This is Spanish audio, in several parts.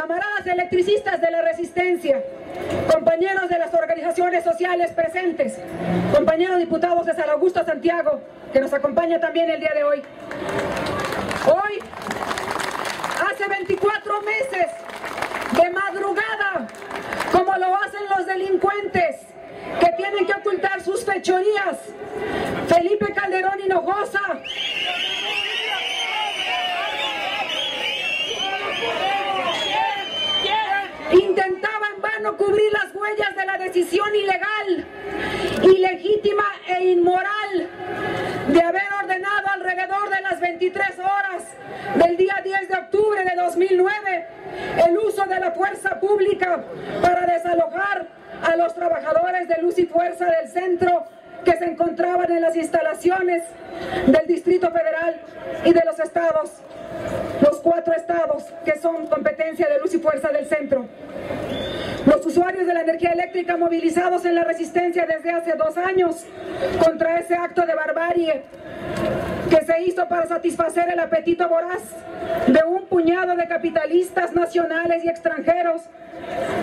camaradas electricistas de la Resistencia, compañeros de las organizaciones sociales presentes, compañeros diputados de San Augusto Santiago, que nos acompaña también el día de hoy. Hoy, hace 24 meses, de madrugada, como lo hacen los delincuentes que tienen que ocultar sus fechorías, Felipe Calderón Hinojosa intentaba en vano cubrir las huellas de la decisión ilegal, ilegítima e inmoral de haber ordenado alrededor de las 23 horas del día 10 de octubre de 2009 el uso de la fuerza pública para desalojar a los trabajadores de Luz y Fuerza del Centro que se encontraban en las instalaciones del Distrito Federal y de los estados, los 4 estados que son competencia de Luz y Fuerza del Centro. Los usuarios de la energía eléctrica movilizados en la Resistencia desde hace 2 años contra ese acto de barbarie que se hizo para satisfacer el apetito voraz de un puñado de capitalistas nacionales y extranjeros,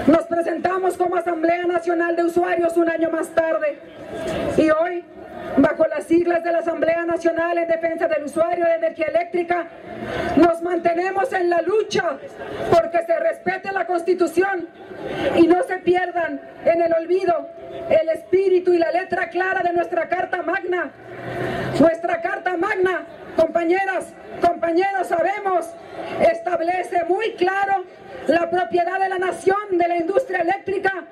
nos presentamos como Asamblea Nacional de Usuarios un año más tarde. Y hoy, bajo las siglas de la Asamblea Nacional en Defensa del Usuario de Energía Eléctrica, nos mantenemos en la lucha porque se respete la Constitución y no se pierdan en el olvido el espíritu y la letra clara de nuestra Carta Magna. Nuestra Carta Magna, compañeras, compañeros, sabemos, establece muy claro la propiedad de la nación de la industria eléctrica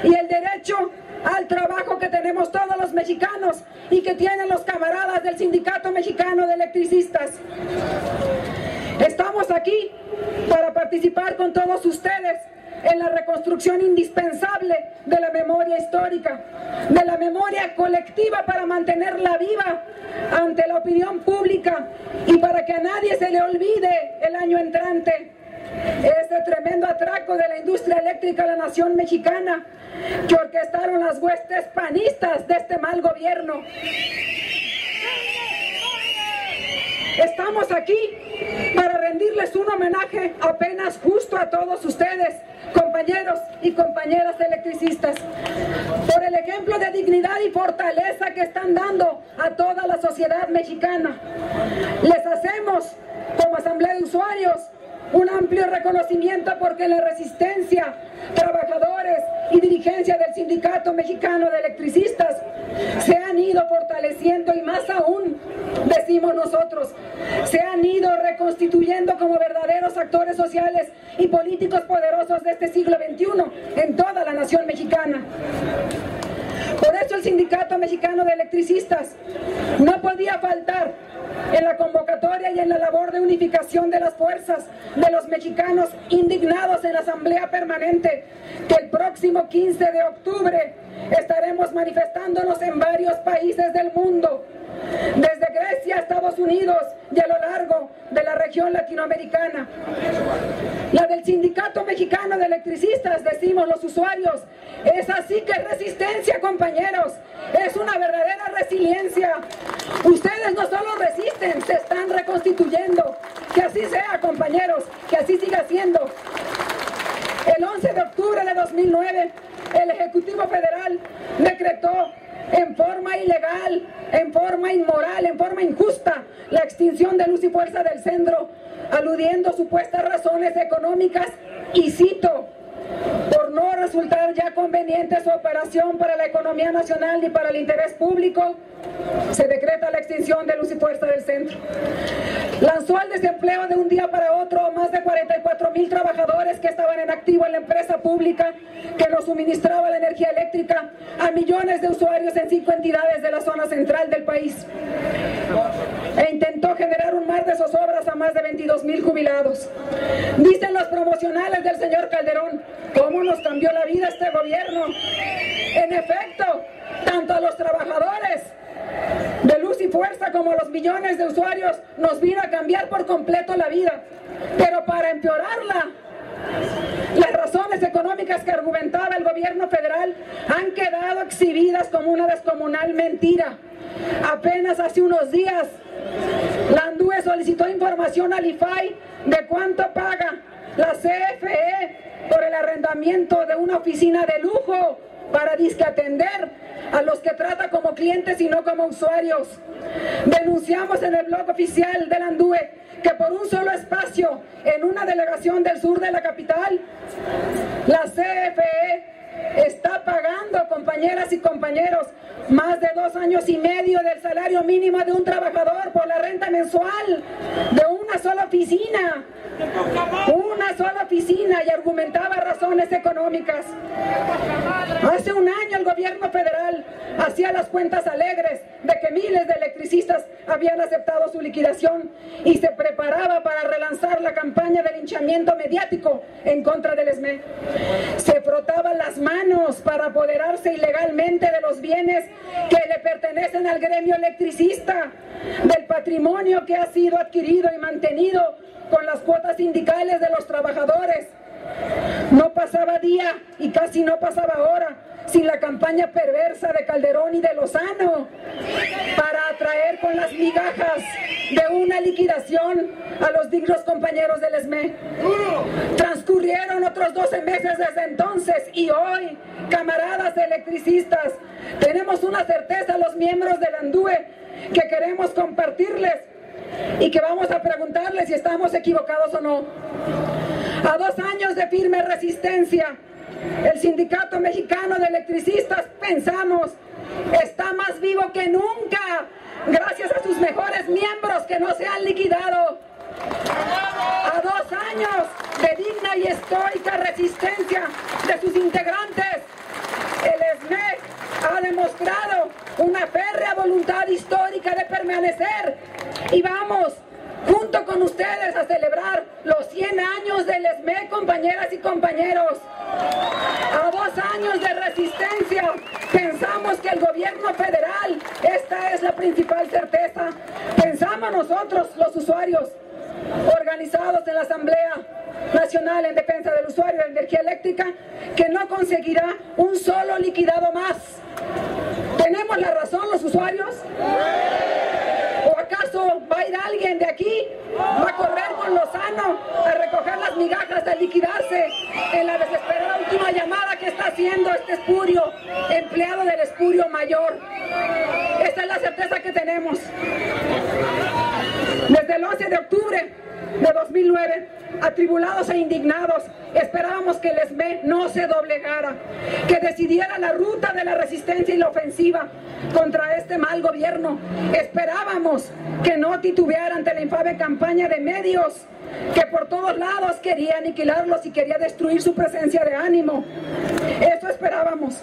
y el derecho al trabajo que tenemos todos los mexicanos y que tienen los camaradas del Sindicato Mexicano de Electricistas. Estamos aquí para participar con todos ustedes en la reconstrucción indispensable de la memoria histórica, de la memoria colectiva para mantenerla viva ante la opinión pública y para que a nadie se le olvide el año entrante ese tremendo atraco de la industria eléctrica a la nación mexicana que orquestaron las huestes panistas de este mal gobierno. Estamos aquí para rendirles un homenaje apenas justo a todos ustedes, compañeros y compañeras electricistas, por el ejemplo de dignidad y fortaleza que están dando a toda la sociedad mexicana. Les hacemos, como Asamblea de Usuarios, un amplio reconocimiento porque la Resistencia, trabajadores y dirigencia del Sindicato Mexicano de Electricistas se han ido fortaleciendo y más aún, decimos nosotros, se han ido reconstituyendo como verdaderos actores sociales y políticos poderosos de este siglo XXI en toda la nación mexicana. Por eso el Sindicato Mexicano de Electricistas no podía faltar en la convocatoria y en la labor de unificación de las fuerzas de los mexicanos indignados en la Asamblea Permanente, que el próximo 15 de octubre estaremos manifestándonos en varios países del mundo, desde Grecia a Estados Unidos y a lo largo de la región latinoamericana. La del Sindicato Mexicano de Electricistas, decimos los usuarios, es así que es resistencia, compañeros, es una verdadera resiliencia. Ustedes no solo resisten, se están reconstituyendo. Que así sea, compañeros, que así siga siendo. El 11 de octubre de 2009, el Ejecutivo Federal decretó en forma ilegal, en forma inmoral, en forma injusta, la extinción de Luz y Fuerza del Centro, aludiendo supuestas razones económicas, y cito, por no resultar ya conveniente su operación para la economía nacional ni para el interés público, se decreta la extinción de Luz y Fuerza del Centro. Lanzó al desempleo de un día para otro a más de 44,000 trabajadores que estaban en activo en la empresa pública que nos suministraba la energía eléctrica a millones de usuarios en 5 entidades de la zona central del país. E intentó generar un mar de zozobras a más de 22,000 jubilados. Dicen los promocionales del señor Calderón, ¿cómo nos cambió la vida este gobierno? En efecto, tanto a los trabajadores de Luz y Fuerza como a los millones de usuarios nos vino a cambiar por completo la vida, pero para empeorarla, las razones económicas que argumentaba el gobierno federal han quedado exhibidas como una descomunal mentira. Apenas hace unos días, la ANDUE solicitó información al IFAI de cuánto paga la CFE por el arrendamiento de una oficina de lujo para disque atender a los que trata como clientes y no como usuarios. Denunciamos en el blog oficial del ANDUE que por un solo espacio en una delegación del sur de la capital, la CFE está pagando, compañeras y compañeros, más de 2 años y medio del salario mínimo de un trabajador por la renta mensual de una sola oficina. Una sola oficina, y argumentaba razones económicas. Hace un año el gobierno federal hacía las cuentas alegres de que miles de electricistas habían aceptado su liquidación y se preparaba para relanzar la campaña de linchamiento mediático en contra del ESME. Se frotaban las manos para apoderarse ilegalmente de los bienes que le pertenecen al gremio electricista, del patrimonio que ha sido adquirido y mantenido con las cuotas sindicales de los trabajadores. No pasaba día y casi no pasaba hora sin la campaña perversa de Calderón y de Lozano para atraer con las migajas de una liquidación a los dignos compañeros del ESME. Transcurrieron otros 12 meses desde entonces y hoy, camaradas electricistas, tenemos una certeza los miembros del ANDUE que queremos compartirles y que vamos a preguntarles si estamos equivocados o no. A 2 años de firme resistencia, el Sindicato Mexicano de Electricistas, pensamos, está más vivo que nunca, gracias a sus mejores miembros que no se han liquidado. A 2 años de digna y estoica resistencia de sus integrantes, el ESME ha demostrado una férrea voluntad histórica de permanecer, y vamos junto con ustedes a celebrar los 100 años del ESME, compañeras y compañeros. A 2 años de resistencia, pensamos que el gobierno federal, esta es la principal certeza, pensamos nosotros, los usuarios, organizados en la Asamblea Nacional en Defensa del Usuario de Energía Eléctrica, que no conseguirá un solo liquidado más. ¿Tenemos la razón los usuarios? ¿O acaso va a ir alguien de aquí, va a correr con Lozano a recoger las migajas de liquidarse en la desesperada última llamada que está haciendo este espurio, empleado del espurio mayor? Esta es la certeza que tenemos. Desde el 11 de octubre de 2009, atribulados e indignados, esperábamos que el ESME no se doblegara, que decidiera la ruta de la resistencia y la ofensiva contra este mal gobierno. Esperábamos que no titubeara ante la infame campaña de medios que por todos lados quería aniquilarlos y quería destruir su presencia de ánimo. Eso esperábamos.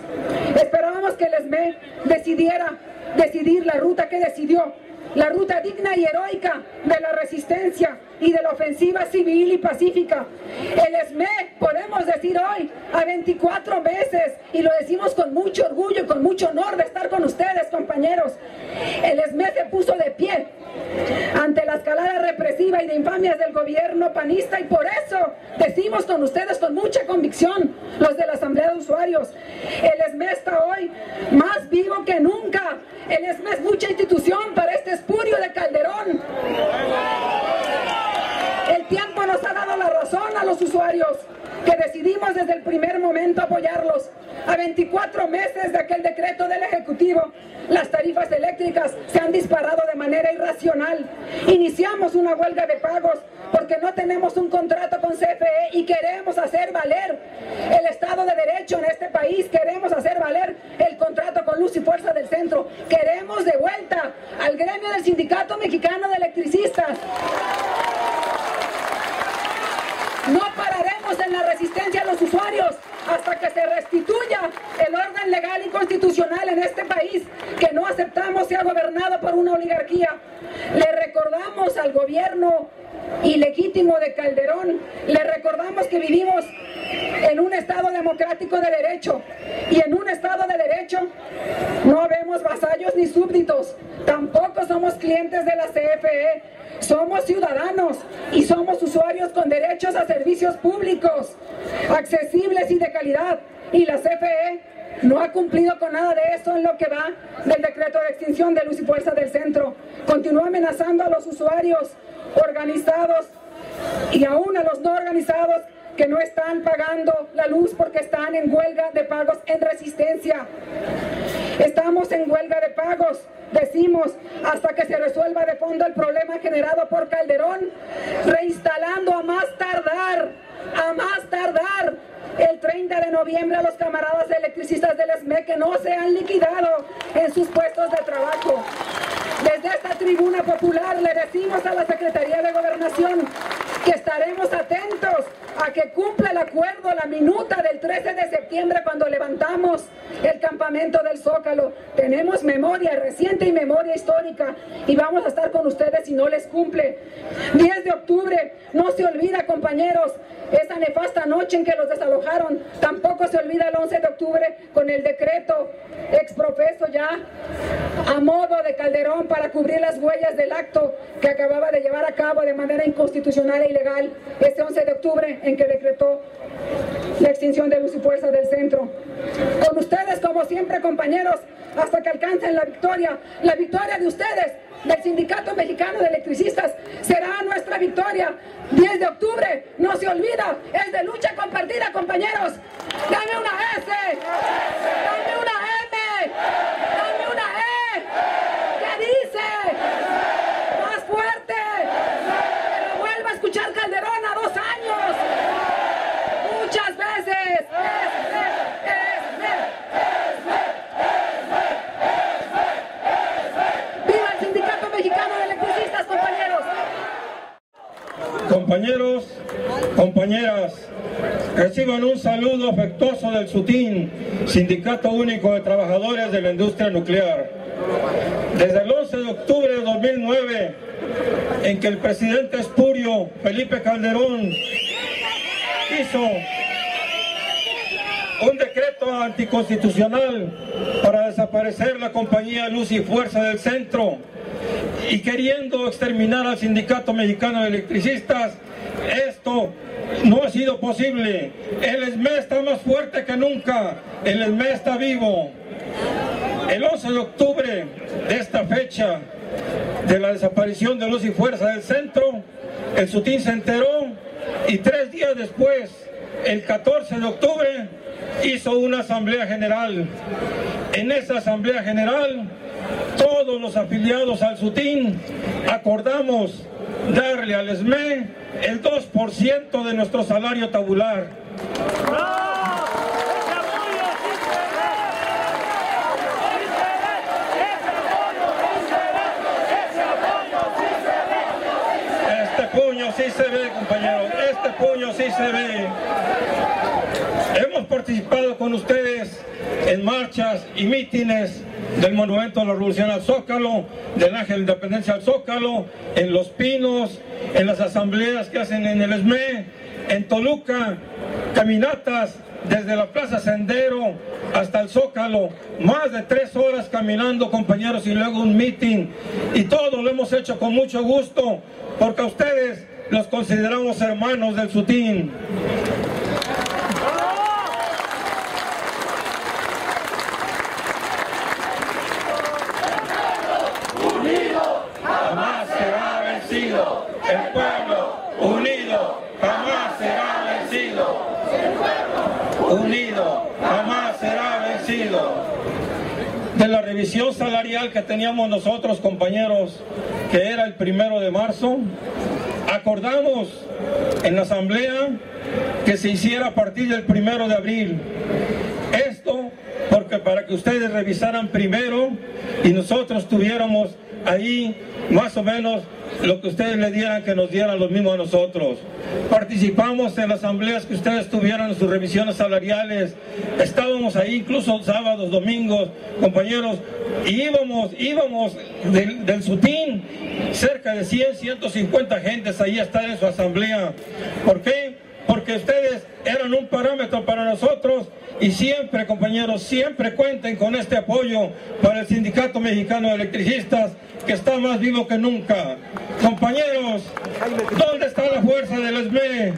Esperábamos que el ESME decidir la ruta que decidió, la ruta digna y heroica de la resistencia y de la ofensiva civil y pacífica. El ESME, podemos decir hoy, a 24 meses, y lo decimos con mucho orgullo y con mucho honor de estar con ustedes, compañeros, el ESME se puso de pie ante la escalada represiva y de infamias del gobierno panista, y por eso decimos con ustedes con mucha convicción, los de la Asamblea de Usuarios, el ESME está hoy más vivo que nunca. El ESME es mucha institución para este espurio de Calderón. El tiempo nos ha dado la razón a los usuarios, que decidimos desde el primer momento apoyarlos. A 24 meses de aquel decreto del Ejecutivo, las tarifas eléctricas se han disparado de manera irracional. Iniciamos una huelga de pagos porque no tenemos un contrato con CFE y queremos hacer valer el Estado de Derecho en este país. Queremos hacer valer el contrato con Luz y Fuerza del Centro. Queremos de vuelta al gremio del Sindicato Mexicano de Electricistas. No pararemos en la resistencia a los usuarios hasta que se restituya el orden legal y constitucional en este país, que no aceptamos sea gobernado por una oligarquía. Le recordamos al gobierno ilegítimo de Calderón, le recordamos que vivimos en un Estado democrático de derecho, y en un Estado de derecho no vemos vasallos ni súbditos, tampoco somos clientes de la CFE. Somos ciudadanos y somos usuarios con derechos a servicios públicos, accesibles y de calidad. Y la CFE no ha cumplido con nada de eso en lo que va del decreto de extinción de Luz y Fuerza del Centro. Continúa amenazando a los usuarios organizados y aún a los no organizados que no están pagando la luz porque están en huelga de pagos en resistencia. Estamos en huelga de pagos, decimos, hasta que se resuelva de fondo el problema generado por Calderón, reinstalando a más tardar el 30 de noviembre a los camaradas electricistas del ESME que no se han liquidado en sus puestos de trabajo. Desde esta tribuna popular le decimos a la Secretaría de Gobernación que estaremos atentos a que cumpla el acuerdo, la minuta del 13 de septiembre cuando levantamos el campamento del Zócalo. Tenemos memoria reciente y memoria histórica y vamos a estar con ustedes si no les cumple. 10 de octubre, no se olvida, compañeros, esa nefasta noche en que los desalojaron. Tampoco se olvida el 11 de octubre con el decreto exprofeso ya a modo de Calderón para cubrir las huellas del acto que acababa de llevar a cabo de manera inconstitucional e ilegal este 11 de octubre en que decretó la extinción de Luz y Fuerza del Centro. Con ustedes, como siempre, compañeros, hasta que alcancen la victoria de ustedes, del Sindicato Mexicano de Electricistas, será nuestra victoria. 10 de octubre, no se olvida, es de lucha compartida, compañeros. Dame una S, dame una M, dame una E. ¿Qué dice? Más fuerte. Que lo vuelva a escuchar Calderón a 2 años. Muchas veces. ¡Viva el Sindicato Mexicano de Electricistas, compañeros! Compañeros, compañeras, reciban un saludo afectuoso del SUTIN, Sindicato Único de Trabajadores de la Industria Nuclear. Desde el 11 de octubre de 2009, en que el presidente espurio Felipe Calderón hizo un decreto anticonstitucional para desaparecer la compañía Luz y Fuerza del Centro y queriendo exterminar al Sindicato Mexicano de Electricistas, esto no ha sido posible. El ESME está más fuerte que nunca, el ESME está vivo. El 11 de octubre de esta fecha de la desaparición de Luz y Fuerza del Centro, el SUTIN se enteró y 3 días después, el 14 de octubre, hizo una asamblea general. En esa asamblea general, todos los afiliados al SUTIN acordamos darle al ESME el 2% de nuestro salario tabular. Este puño sí se ve, compañeros, este puño sí se ve. Hemos participado con ustedes en marchas y mítines del Monumento a la Revolución al Zócalo, del Ángel de Independencia al Zócalo, en Los Pinos, en las asambleas que hacen en el ESME, en Toluca, caminatas desde la Plaza Sendero hasta el Zócalo, más de 3 horas caminando, compañeros, y luego un mitin, y todo lo hemos hecho con mucho gusto, porque a ustedes los consideramos hermanos del SUTIN. El pueblo unido jamás será vencido. Unido jamás será vencido. De la revisión salarial que teníamos nosotros, compañeros, que era el 1 de marzo, acordamos en la asamblea que se hiciera a partir del 1 de abril. Esto porque para que ustedes revisaran primero y nosotros tuviéramos ahí más o menos lo que ustedes le dieran, que nos dieran los mismos a nosotros. Participamos en las asambleas que ustedes tuvieran en sus revisiones salariales, estábamos ahí incluso sábados, domingos, compañeros, y íbamos del SUTIN, cerca de 150 gentes ahí están en su asamblea. ¿Por qué? Porque ustedes eran un parámetro para nosotros y siempre, compañeros, siempre cuenten con este apoyo para el Sindicato Mexicano de Electricistas, que está más vivo que nunca. Compañeros, ¿dónde está la fuerza del ESME?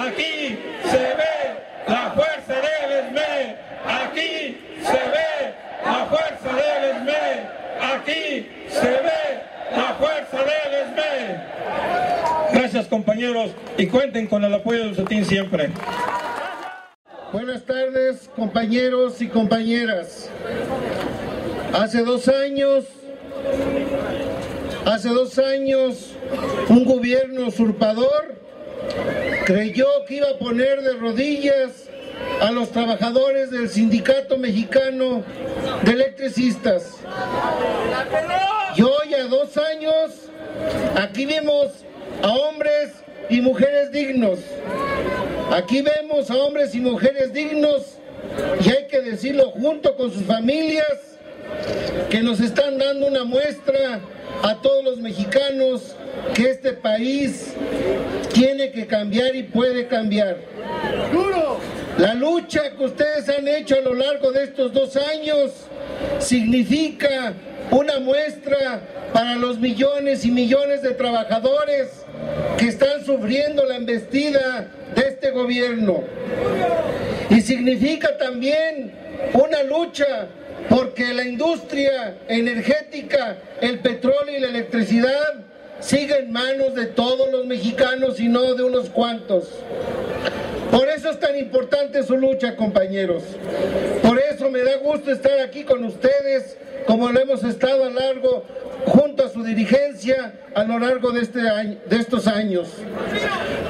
Aquí se ve la fuerza del ESME. Aquí se ve la fuerza del ESME. Aquí se ve la fuerza del ESME. Gracias, compañeros. compañeros, y cuenten con el apoyo del CETIN siempre. Buenas tardes, compañeros y compañeras. Hace dos años, un gobierno usurpador creyó que iba a poner de rodillas a los trabajadores del Sindicato Mexicano de Electricistas. Y hoy, a 2 años, aquí vemos a hombres y mujeres dignos. Aquí vemos a hombres y mujeres dignos, y hay que decirlo junto con sus familias, que nos están dando una muestra a todos los mexicanos que este país tiene que cambiar y puede cambiar. La lucha que ustedes han hecho a lo largo de estos 2 años significa una muestra para los millones y millones de trabajadores que están sufriendo la embestida de este gobierno. Y significa también una lucha porque la industria energética, el petróleo y la electricidad sigue en manos de todos los mexicanos y no de unos cuantos. Por eso es tan importante su lucha, compañeros. Por eso me da gusto estar aquí con ustedes, como lo hemos estado junto a su dirigencia a lo largo de estos años.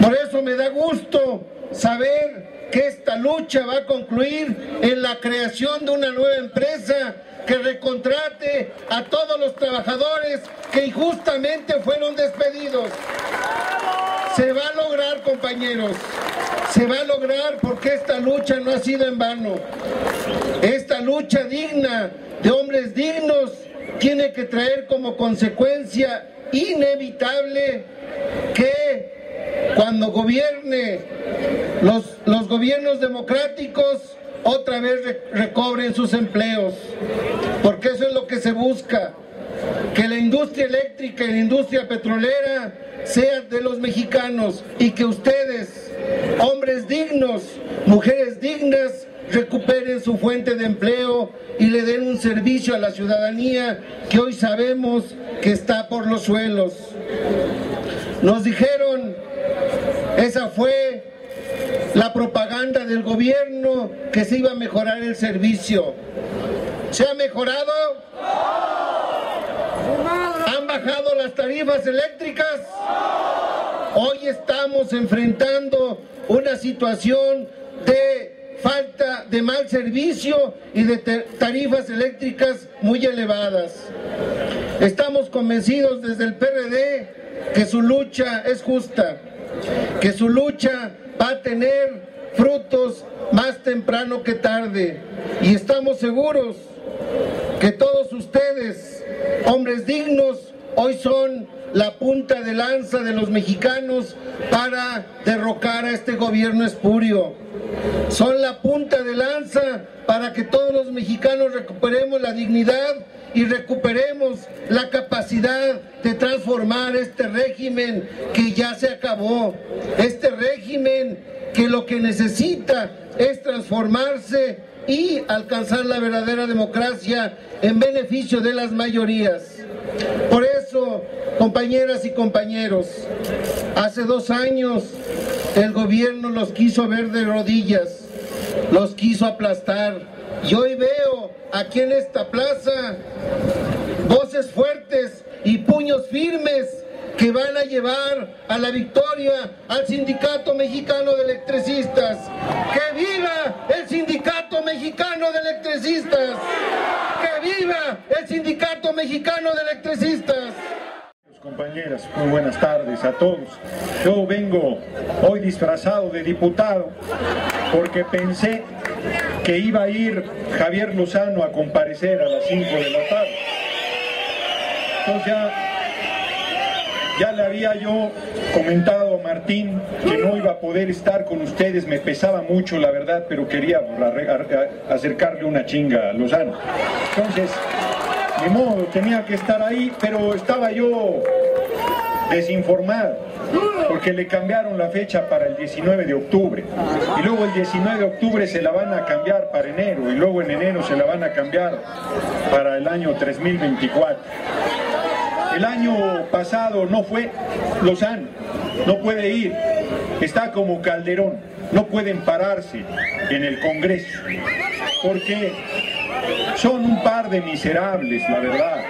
Por eso me da gusto saber que esta lucha va a concluir en la creación de una nueva empresa que recontrate a todos los trabajadores que injustamente fueron despedidos. Se va a lograr, compañeros, se va a lograr, porque esta lucha no ha sido en vano. Esta lucha digna de hombres dignos tiene que traer como consecuencia inevitable que cuando gobierne los gobiernos democráticos otra vez recobren sus empleos, porque eso es lo que se busca, que la industria eléctrica y la industria petrolera sean de los mexicanos, y que ustedes, hombres dignos, mujeres dignas, recuperen su fuente de empleo y le den un servicio a la ciudadanía que hoy sabemos que está por los suelos. Nos dijeron, esa fue la propaganda del gobierno, que se iba a mejorar el servicio. ¿Se ha mejorado? ¿Han bajado las tarifas eléctricas? Hoy estamos enfrentando una situación de falta de mal servicio y de tarifas eléctricas muy elevadas. Estamos convencidos desde el PRD que su lucha es justa, que su lucha va a tener frutos más temprano que tarde, y estamos seguros que todos ustedes, hombres dignos, hoy son la punta de lanza de los mexicanos para derrocar a este gobierno espurio. Son la punta de lanza para que todos los mexicanos recuperemos la dignidad y recuperemos la capacidad de transformar este régimen que ya se acabó, este régimen que lo que necesita es transformarse y alcanzar la verdadera democracia en beneficio de las mayorías. Por eso, compañeras y compañeros, hace 2 años el gobierno los quiso ver de rodillas, los quiso aplastar, y hoy veo aquí en esta plaza voces fuertes y puños firmes que van a llevar a la victoria al Sindicato Mexicano de Electricistas. ¡Que viva el Sindicato Mexicano de Electricistas! ¡Que viva el Sindicato Mexicano de Electricistas! Compañeras, muy buenas tardes a todos. Yo vengo hoy disfrazado de diputado porque pensé que iba a ir Javier Lozano a comparecer a las 5 de la tarde. Entonces ya le había yo comentado a Martín que no iba a poder estar con ustedes, me pesaba mucho la verdad, pero quería acercarle una chinga a Lozano. Entonces, de modo, tenía que estar ahí, pero estaba yo desinformado, porque le cambiaron la fecha para el 19 de octubre, y luego el 19 de octubre se la van a cambiar para enero, y luego en enero se la van a cambiar para el año 3024. El año pasado no fue Lozano, no puede ir, está como Calderón, no pueden pararse en el Congreso, porque son un par de miserables, la verdad.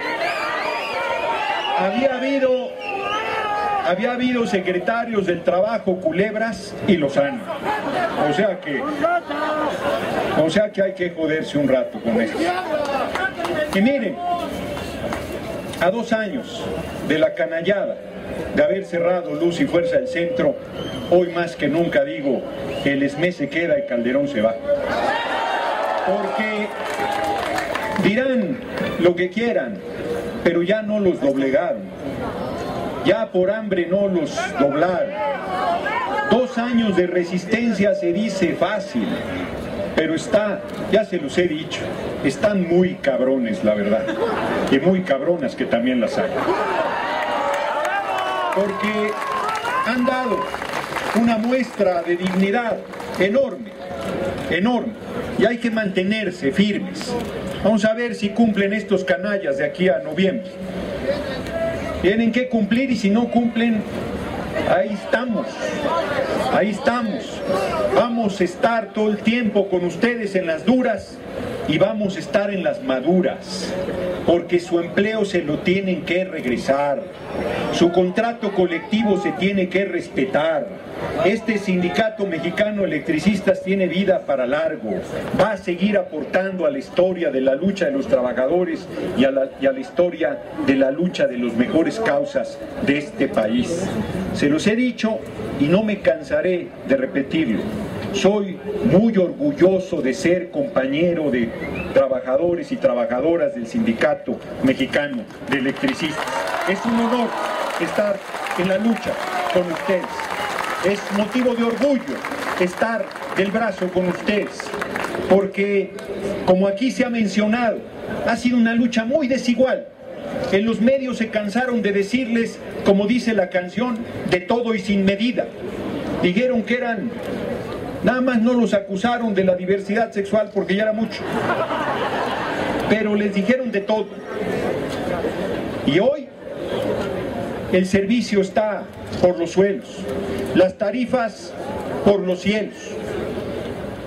Había habido secretarios del trabajo culebras y Lozano. O sea que hay que joderse un rato con esto. Y miren, a 2 años de la canallada, de haber cerrado Luz y Fuerza del Centro, hoy más que nunca digo, el ESME se queda y Calderón se va. Porque dirán lo que quieran, pero ya no los doblegaron. Ya por hambre no los doblaron. 2 años de resistencia se dice fácil, pero ya se los he dicho, están muy cabrones, la verdad, y muy cabronas que también las hay. Porque han dado una muestra de dignidad enorme, enorme, y hay que mantenerse firmes. Vamos a ver si cumplen estos canallas de aquí a noviembre. Tienen que cumplir, y si no cumplen, ahí estamos, ahí estamos. Vamos a estar todo el tiempo con ustedes en las duras y vamos a estar en las maduras, porque su empleo se lo tienen que regresar, su contrato colectivo se tiene que respetar. Este sindicato mexicano de electricistas tiene vida para largo, va a seguir aportando a la historia de la lucha de los trabajadores y a la historia de la lucha de las mejores causas de este país. Se los he dicho y no me cansaré de repetirlo. Soy muy orgulloso de ser compañero de trabajadores y trabajadoras del Sindicato Mexicano de Electricistas. Es un honor estar en la lucha con ustedes. Es motivo de orgullo estar del brazo con ustedes, porque, como aquí se ha mencionado, ha sido una lucha muy desigual. En los medios se cansaron de decirles, como dice la canción, de todo y sin medida. Dijeron que eran... Nada más no los acusaron de la diversidad sexual porque ya era mucho, pero les dijeron de todo. Y hoy el servicio está por los suelos, las tarifas por los cielos.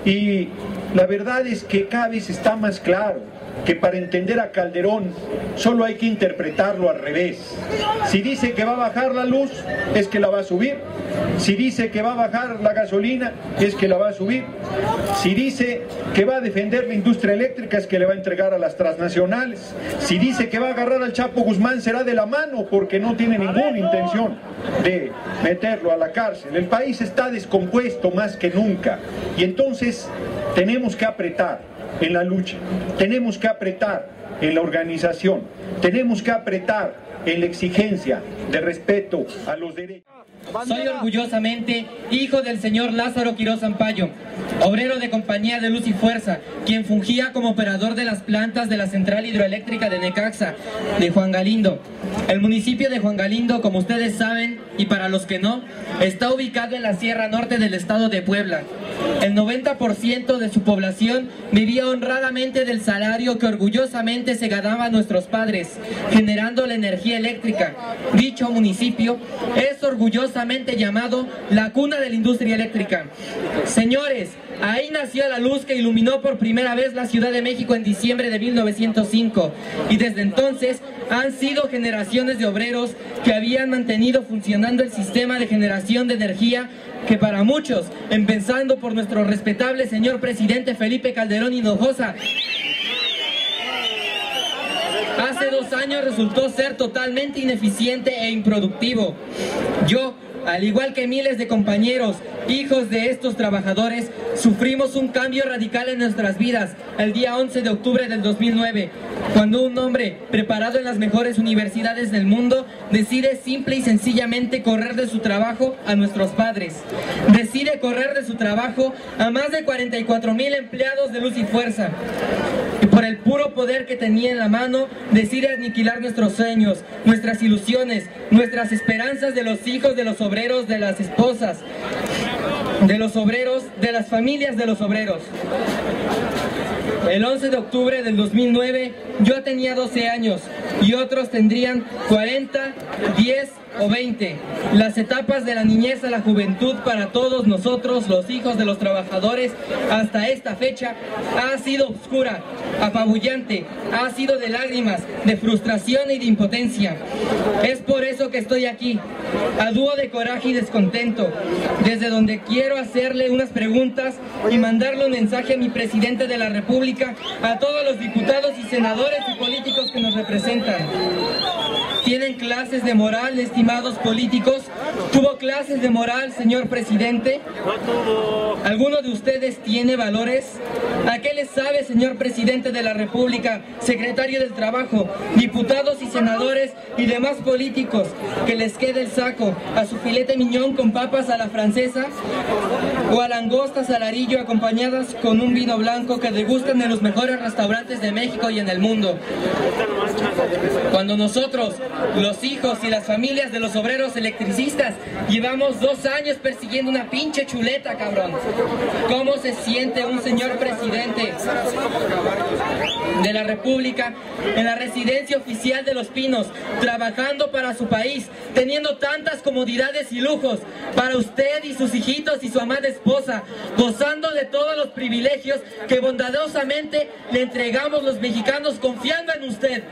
Y la verdad es que cada vez está más claro que para entender a Calderón solo hay que interpretarlo al revés. Si dice que va a bajar la luz, es que la va a subir. Si dice que va a bajar la gasolina, es que la va a subir. Si dice que va a defender la industria eléctrica, es que le va a entregar a las transnacionales. Si dice que va a agarrar al Chapo Guzmán, será de la mano, porque no tiene ninguna intención de meterlo a la cárcel. El país está descompuesto más que nunca, y entonces tenemos que apretar en la lucha, tenemos que apretar en la organización, tenemos que apretar en la exigencia de respeto a los derechos. Soy orgullosamente hijo del señor Lázaro Quirós Sampaio, obrero de Compañía de Luz y Fuerza, quien fungía como operador de las plantas de la central hidroeléctrica de Necaxa, de Juan Galindo. El municipio de Juan Galindo, como ustedes saben, y para los que no, está ubicado en la Sierra Norte del estado de Puebla. El 90% de su población vivía honradamente del salario que orgullosamente se ganaban nuestros padres, generando la energía eléctrica. Dicho municipio es orgullosamente llamado la cuna de la industria eléctrica. Señores, ahí nació la luz que iluminó por primera vez la Ciudad de México en diciembre de 1905, y desde entonces han sido generaciones de obreros que habían mantenido funcionando el sistema de generación de energía que para muchos, empezando por nuestro respetable señor presidente Felipe Calderón Hinojosa, hace 2 años resultó ser totalmente ineficiente e improductivo. Yo, al igual que miles de compañeros, hijos de estos trabajadores, sufrimos un cambio radical en nuestras vidas el día 11 de octubre del 2009, cuando un hombre preparado en las mejores universidades del mundo decide simple y sencillamente correr de su trabajo a nuestros padres. Decide correr de su trabajo a más de 44,000 empleados de Luz y Fuerza. Y por el puro poder que tenía en la mano, decide aniquilar nuestros sueños, nuestras ilusiones, nuestras esperanzas de los hijos de los obreros, de las esposas, de los obreros, de las familias de los obreros. El 11 de octubre del 2009 yo tenía 12 años y otros tendrían 40, 10 o 20. Las etapas de la niñez a la juventud para todos nosotros, los hijos de los trabajadores, hasta esta fecha, ha sido oscura, apabullante, ha sido de lágrimas, de frustración y de impotencia. Es por eso que estoy aquí, a dúo de coraje y descontento, desde donde quiero hacerle unas preguntas y mandarle un mensaje a mi presidente de la República, a todos los diputados y senadores y políticos que nos representan. ¿Tienen clases de moral, estimados políticos? ¿Tuvo clases de moral, señor presidente? ¿Alguno de ustedes tiene valores? ¿A qué les sabe, señor presidente de la República, secretario del Trabajo, diputados y senadores y demás políticos, que les quede el saco a su filete miñón con papas a la francesa o a langostas al arillo acompañadas con un vino blanco que degustan en los mejores restaurantes de México y en el mundo? Cuando nosotros, los hijos y las familias de los obreros electricistas, llevamos 2 años persiguiendo una pinche chuleta, cabrón. ¿Cómo se siente un señor presidente de la República en la residencia oficial de Los Pinos, trabajando para su país, teniendo tantas comodidades y lujos para usted y sus hijitos y su amada esposa, gozando de todos los privilegios que bondadosamente le entregamos los mexicanos confiando en usted,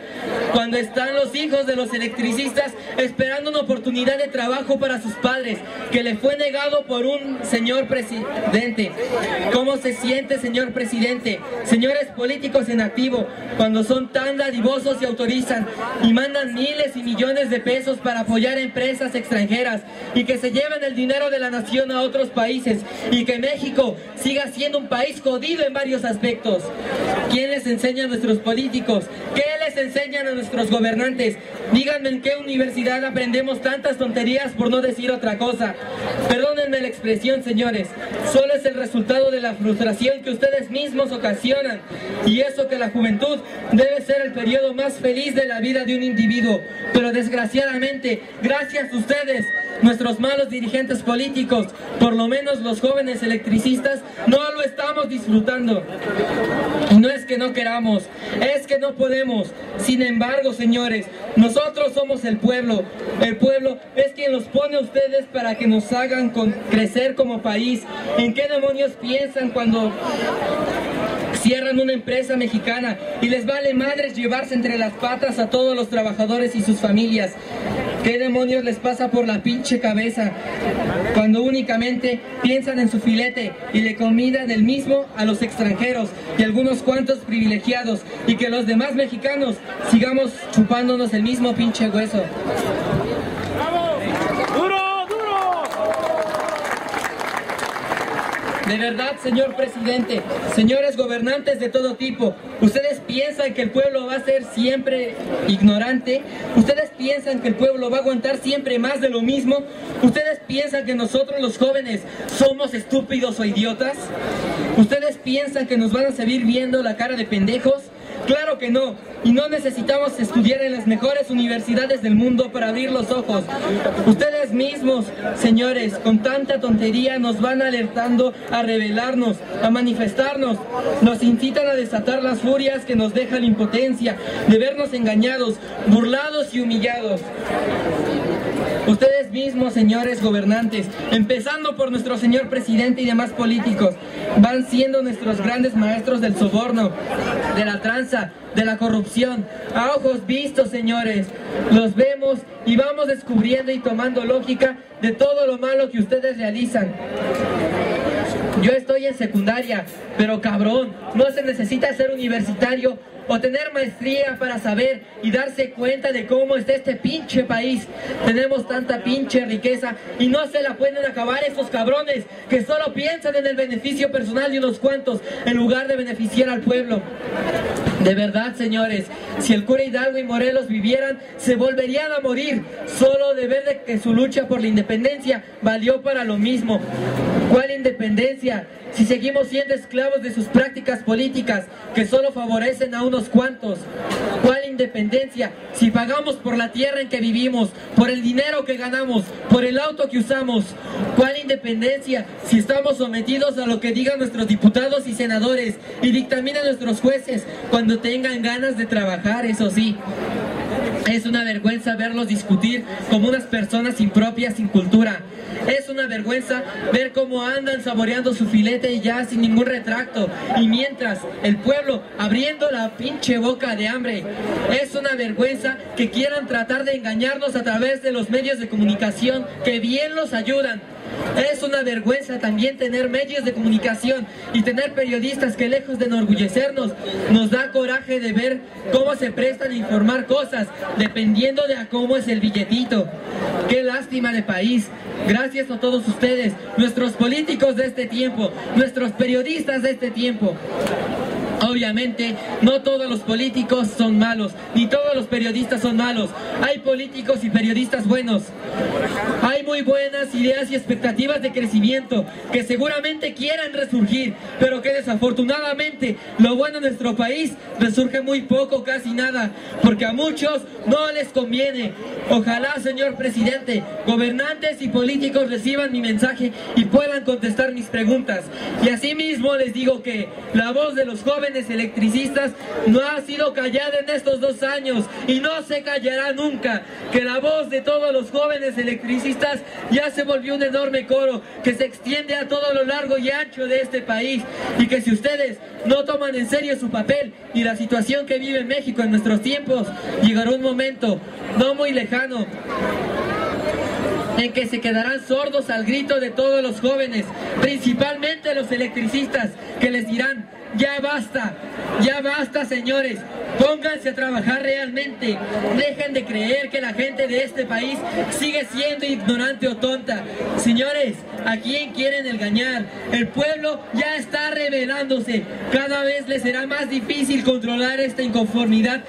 cuando están los hijos de los electricistas esperando una oportunidad de trabajo para sus padres, que le fue negado por un señor presidente? ¿Cómo se siente, señor presidente, señores políticos en activo, cuando son tan dadivosos y autorizan y mandan miles y millones de pesos para apoyar empresas extranjeras y que se llevan el dinero de la nación a otros países y que México siga siendo un país jodido en varios aspectos? ¿Quién les enseña a nuestros políticos? ¿Qué les enseñan a nuestros gobernantes? Díganme en qué universidad aprendemos tantas tonterías, por no decir otra cosa. Perdónenme la expresión, señores, solo es el resultado de la frustración que ustedes mismos ocasionan, y eso que la juventud debe ser el periodo más feliz de la vida de un individuo, pero desgraciadamente, gracias a ustedes, nuestros malos dirigentes políticos, por lo menos los jóvenes electricistas, no lo estamos disfrutando. Y no es que no queramos, es que no podemos. Sin embargo, señores, nosotros somos el pueblo. El pueblo es quien los pone a ustedes para que nos hagan crecer como país. ¿En qué demonios piensan cuando cierran una empresa mexicana y les vale madres llevarse entre las patas a todos los trabajadores y sus familias? ¿Qué demonios les pasa por la pinche cabeza cuando únicamente piensan en su filete y le convidan el mismo a los extranjeros y algunos cuantos privilegiados, y que los demás mexicanos sigamos chupándonos el mismo pinche hueso? De verdad, señor presidente, señores gobernantes de todo tipo, ¿ustedes piensan que el pueblo va a ser siempre ignorante? ¿Ustedes piensan que el pueblo va a aguantar siempre más de lo mismo? ¿Ustedes piensan que nosotros los jóvenes somos estúpidos o idiotas? ¿Ustedes piensan que nos van a seguir viendo la cara de pendejos? Claro que no, y no necesitamos estudiar en las mejores universidades del mundo para abrir los ojos. Ustedes mismos, señores, con tanta tontería nos van alertando a rebelarnos, a manifestarnos, nos incitan a desatar las furias que nos deja la impotencia de vernos engañados, burlados y humillados. Ustedes mismos, señores gobernantes, empezando por nuestro señor presidente y demás políticos, van siendo nuestros grandes maestros del soborno, de la tranza, de la corrupción. A ojos vistos, señores, los vemos y vamos descubriendo y tomando lógica de todo lo malo que ustedes realizan. Yo estoy en secundaria, pero cabrón, no se necesita ser universitario o tener maestría para saber y darse cuenta de cómo está este pinche país. Tenemos tanta pinche riqueza y no se la pueden acabar esos cabrones que solo piensan en el beneficio personal de unos cuantos en lugar de beneficiar al pueblo. De verdad, señores, si el cura Hidalgo y Morelos vivieran, se volverían a morir solo de ver de que su lucha por la independencia valió para lo mismo. ¿Cuál independencia? Si seguimos siendo esclavos de sus prácticas políticas que solo favorecen a unos cuantos. ¿Cuál independencia? Si pagamos por la tierra en que vivimos, por el dinero que ganamos, por el auto que usamos. ¿Cuál independencia? Si estamos sometidos a lo que digan nuestros diputados y senadores y dictaminen nuestros jueces cuando tengan ganas de trabajar, eso sí. Es una vergüenza verlos discutir como unas personas impropias, sin cultura. Es una vergüenza ver cómo andan saboreando su filete y ya sin ningún retracto. Y mientras el pueblo abriendo la pinche boca de hambre. Es una vergüenza que quieran tratar de engañarnos a través de los medios de comunicación que bien los ayudan. Es una vergüenza también tener medios de comunicación y tener periodistas que, lejos de enorgullecernos, nos da coraje de ver cómo se prestan a informar cosas dependiendo de a cómo es el billetito. Qué lástima de país. Gracias a todos ustedes, nuestros políticos de este tiempo, nuestros periodistas de este tiempo. Obviamente, no todos los políticos son malos, ni todos los periodistas son malos. Hay políticos y periodistas buenos. Hay muy buenas ideas y expectativas de crecimiento que seguramente quieran resurgir, pero que desafortunadamente lo bueno en nuestro país resurge muy poco, casi nada, porque a muchos no les conviene. Ojalá, señor presidente, gobernantes y políticos reciban mi mensaje y puedan contestar mis preguntas. Y asimismo les digo que la voz de los jóvenes electricistas no ha sido callada en estos 2 años y no se callará nunca, que la voz de todos los jóvenes electricistas ya se volvió un enorme coro que se extiende a todo lo largo y ancho de este país, y que si ustedes no toman en serio su papel y la situación que vive México en nuestros tiempos, llegará un momento no muy lejano en que se quedarán sordos al grito de todos los jóvenes, principalmente los electricistas, que les dirán: ya basta señores, pónganse a trabajar realmente, dejen de creer que la gente de este país sigue siendo ignorante o tonta. Señores, ¿a quién quieren engañar? El pueblo ya está rebelándose, cada vez les será más difícil controlar esta inconformidad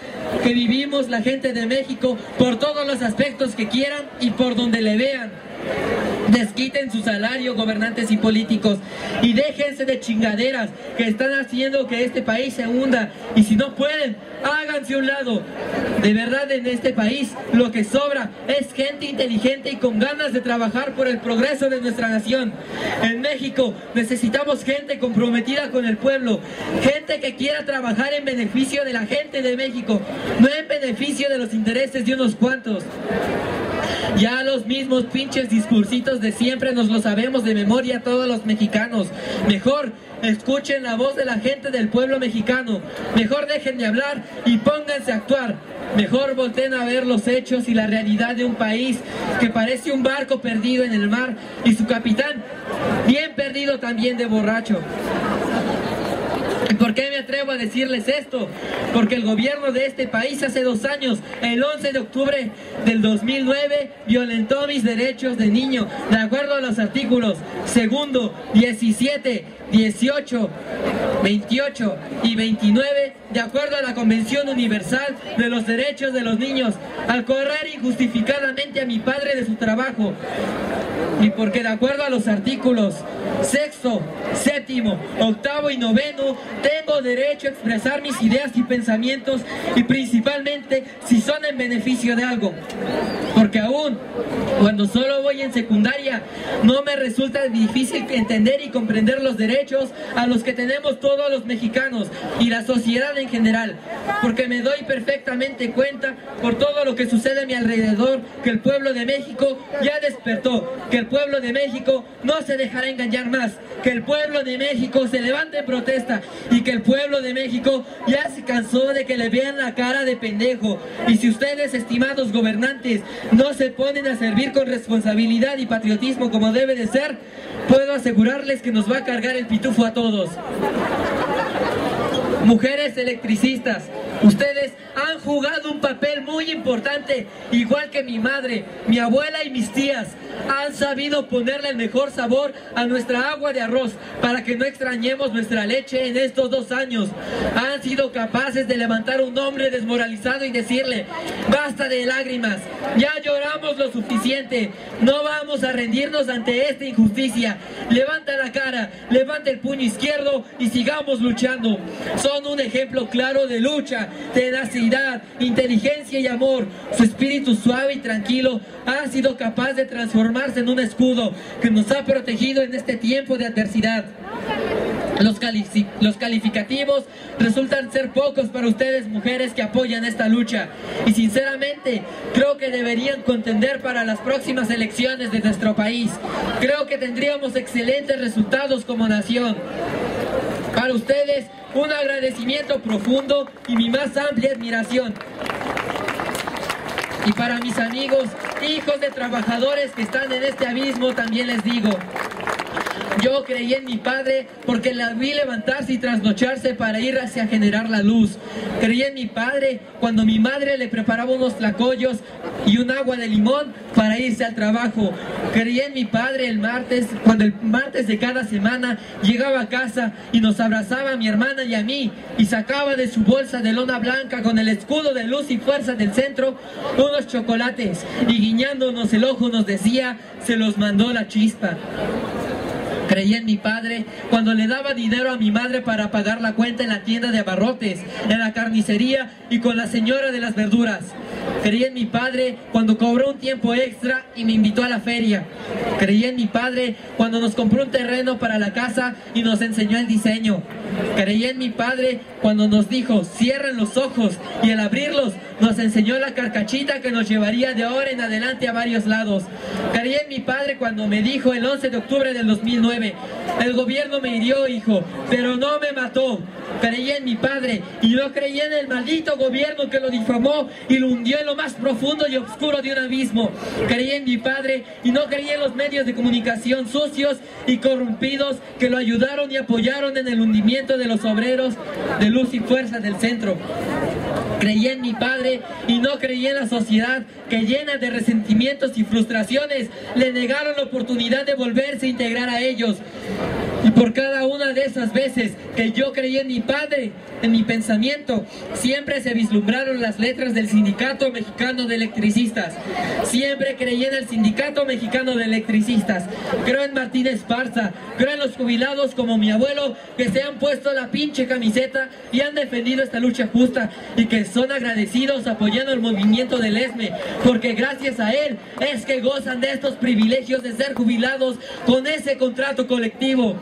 que vivimos la gente de México por todos los aspectos que quieran y por donde le vean. Desquiten su salario, gobernantes y políticos, y déjense de chingaderas que están haciendo que este país se hunda. Y si no pueden, háganse a un lado. De verdad, en este país lo que sobra es gente inteligente y con ganas de trabajar por el progreso de nuestra nación. En México necesitamos gente comprometida con el pueblo, gente que quiera trabajar en beneficio de la gente de México, no en beneficio de los intereses de unos cuantos. Ya los mismos pinches discursitos de siempre nos lo sabemos de memoria todos los mexicanos. Mejor escuchen la voz de la gente del pueblo mexicano. Mejor dejen de hablar y pónganse a actuar. Mejor volteen a ver los hechos y la realidad de un país que parece un barco perdido en el mar y su capitán bien perdido también de borracho. ¿Y por qué me atrevo a decirles esto? Porque el gobierno de este país hace 2 años, el 11 de octubre del 2009, violentó mis derechos de niño, de acuerdo a los artículos 2, 17, 18, 28 y 29, de acuerdo a la Convención Universal de los Derechos de los Niños, al correr injustificadamente a mi padre de su trabajo. Y porque de acuerdo a los artículos 6, 7, 8 y 9, tengo derecho a expresar mis ideas y pensamientos, y principalmente si son en beneficio de algo. Porque aún cuando solo voy en secundaria, no me resulta difícil entender y comprender los derechos a los que tenemos todos los mexicanos y la sociedad en general, porque me doy perfectamente cuenta por todo lo que sucede a mi alrededor, que el pueblo de México ya despertó, que el pueblo de México no se dejará engañar más, que el pueblo de México se levante en protesta, y que el pueblo de México ya se cansó de que le vean la cara de pendejo. Y si ustedes, estimados gobernantes, no se ponen a servir con responsabilidad y patriotismo como debe de ser, puedo asegurarles que nos va a cargar el pitufo a todos. Mujeres electricistas, ustedes han jugado un papel muy importante, igual que mi madre, mi abuela y mis tías. Han sabido ponerle el mejor sabor a nuestra agua de arroz para que no extrañemos nuestra leche en estos 2 años. Han sido capaces de levantar un hombre desmoralizado y decirle: basta de lágrimas, ya lloramos lo suficiente, no vamos a rendirnos ante esta injusticia. Levanta la cara, levanta el puño izquierdo y sigamos luchando. Son un ejemplo claro de lucha, tenacidad, inteligencia y amor. Su espíritu suave y tranquilo ha sido capaz de transformarse en un escudo que nos ha protegido en este tiempo de adversidad. Los calificativos resultan ser pocos para ustedes, mujeres que apoyan esta lucha, y sinceramente creo que deberían contender para las próximas elecciones de nuestro país. Creo que tendríamos excelentes resultados como nación. Para ustedes, un agradecimiento profundo y mi más amplia admiración. Y para mis amigos, hijos de trabajadores que están en este abismo, también les digo: yo creí en mi padre porque la vi levantarse y trasnocharse para ir hacia generar la luz. Creí en mi padre cuando mi madre le preparaba unos tlacoyos y un agua de limón para irse al trabajo. Creí en mi padre el martes, cuando el martes de cada semana llegaba a casa y nos abrazaba a mi hermana y a mí y sacaba de su bolsa de lona blanca con el escudo de Luz y Fuerza del Centro unos chocolates y guiñándonos el ojo nos decía: se los mandó la chispa. Creí en mi padre cuando le daba dinero a mi madre para pagar la cuenta en la tienda de abarrotes, en la carnicería y con la señora de las verduras. Creí en mi padre cuando cobró un tiempo extra y me invitó a la feria. Creí en mi padre cuando nos compró un terreno para la casa y nos enseñó el diseño. Creí en mi padre cuando nos dijo: cierren los ojos, y al abrirlos nos enseñó la carcachita que nos llevaría de ahora en adelante a varios lados. Creí en mi padre cuando me dijo el 11 de octubre del 2009: el gobierno me hirió, hijo, pero no me mató. Creí en mi padre y no creí en el maldito gobierno que lo difamó y lo hundió en lo más profundo y oscuro de un abismo. Creí en mi padre y no creí en los medios de comunicación sucios y corrompidos que lo ayudaron y apoyaron en el hundimiento de los obreros de Luz y Fuerza del Centro. Creí en mi padre y no creí en la sociedad que, llena de resentimientos y frustraciones, le negaron la oportunidad de volverse a integrar a ellos. Y por cada una de esas veces que yo creí en mi padre, en mi pensamiento, siempre se vislumbraron las letras del Sindicato Mexicano de Electricistas. Siempre creí en el Sindicato Mexicano de Electricistas. Creo en Martín Esparza, creo en los jubilados como mi abuelo, que se han puesto la pinche camiseta y han defendido esta lucha justa y que son agradecidos apoyando el movimiento del ESME, porque gracias a él es que gozan de estos privilegios de ser jubilados con ese contrato colectivo.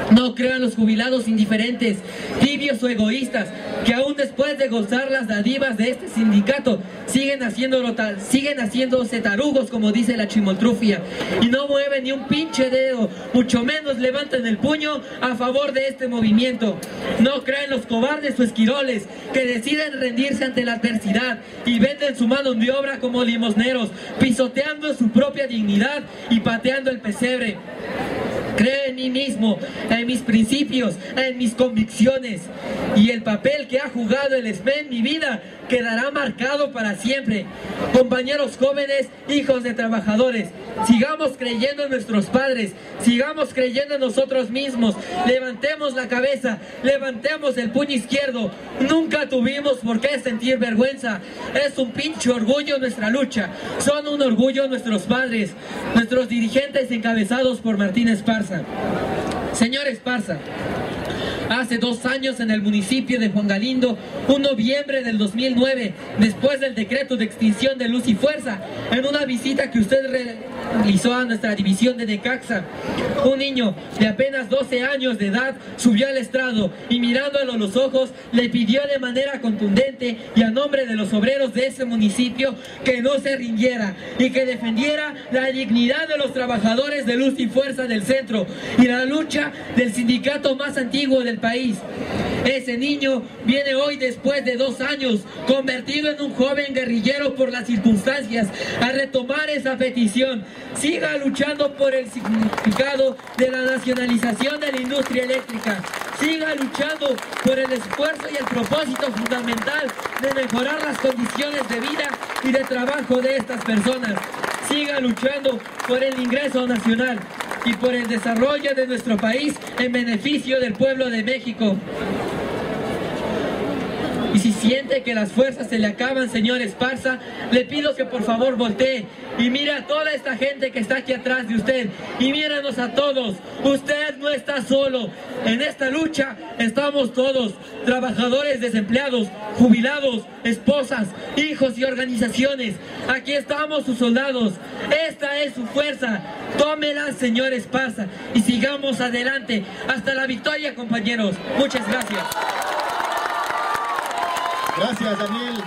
No creo en los jubilados indiferentes, tibios o egoístas, que aún después de gozar las dádivas de este sindicato, siguen haciéndose tarugos, como dice la chimoltrufia, y no mueven ni un pinche dedo, mucho menos levantan el puño a favor de este movimiento. No creo en los cobardes o esquiroles que deciden rendirse ante la adversidad y venden su mano de obra como limosneros, pisoteando su propia dignidad y pateando el pesebre. Creo en mí mismo, en mis principios, en mis convicciones, y el papel que ha jugado el ESME en mi vida quedará marcado para siempre. Compañeros jóvenes, hijos de trabajadores, sigamos creyendo en nuestros padres, sigamos creyendo en nosotros mismos, levantemos la cabeza, levantemos el puño izquierdo. Nunca tuvimos por qué sentir vergüenza, es un pinche orgullo nuestra lucha, son un orgullo nuestros padres, nuestros dirigentes encabezados por Martín Esparza. Señor Esparza, hace 2 años en el municipio de Juan Galindo, un noviembre del 2009, después del decreto de extinción de Luz y Fuerza, en una visita que usted realizó a nuestra división de Necaxa, un niño de apenas 12 años de edad subió al estrado y, mirándolo a los ojos, le pidió de manera contundente y a nombre de los obreros de ese municipio que no se rindiera y que defendiera la dignidad de los trabajadores de Luz y Fuerza del Centro y la lucha del sindicato más antiguo del país. Ese niño viene hoy, después de 2 años, convertido en un joven guerrillero por las circunstancias, a retomar esa petición. Siga luchando por el significado de la nacionalización de la industria eléctrica. Siga luchando por el esfuerzo y el propósito fundamental de mejorar las condiciones de vida y de trabajo de estas personas. Siga luchando por el ingreso nacional y por el desarrollo de nuestro país en beneficio del pueblo de México. Y si siente que las fuerzas se le acaban, señor Esparza, le pido que por favor voltee y mire a toda esta gente que está aquí atrás de usted. Y míranos a todos. Usted no está solo. En esta lucha estamos todos. Trabajadores desempleados, jubilados, esposas, hijos y organizaciones. Aquí estamos sus soldados. Esta es su fuerza. Tómela, señor Esparza. Y sigamos adelante. Hasta la victoria, compañeros. Muchas gracias. Gracias, Daniel.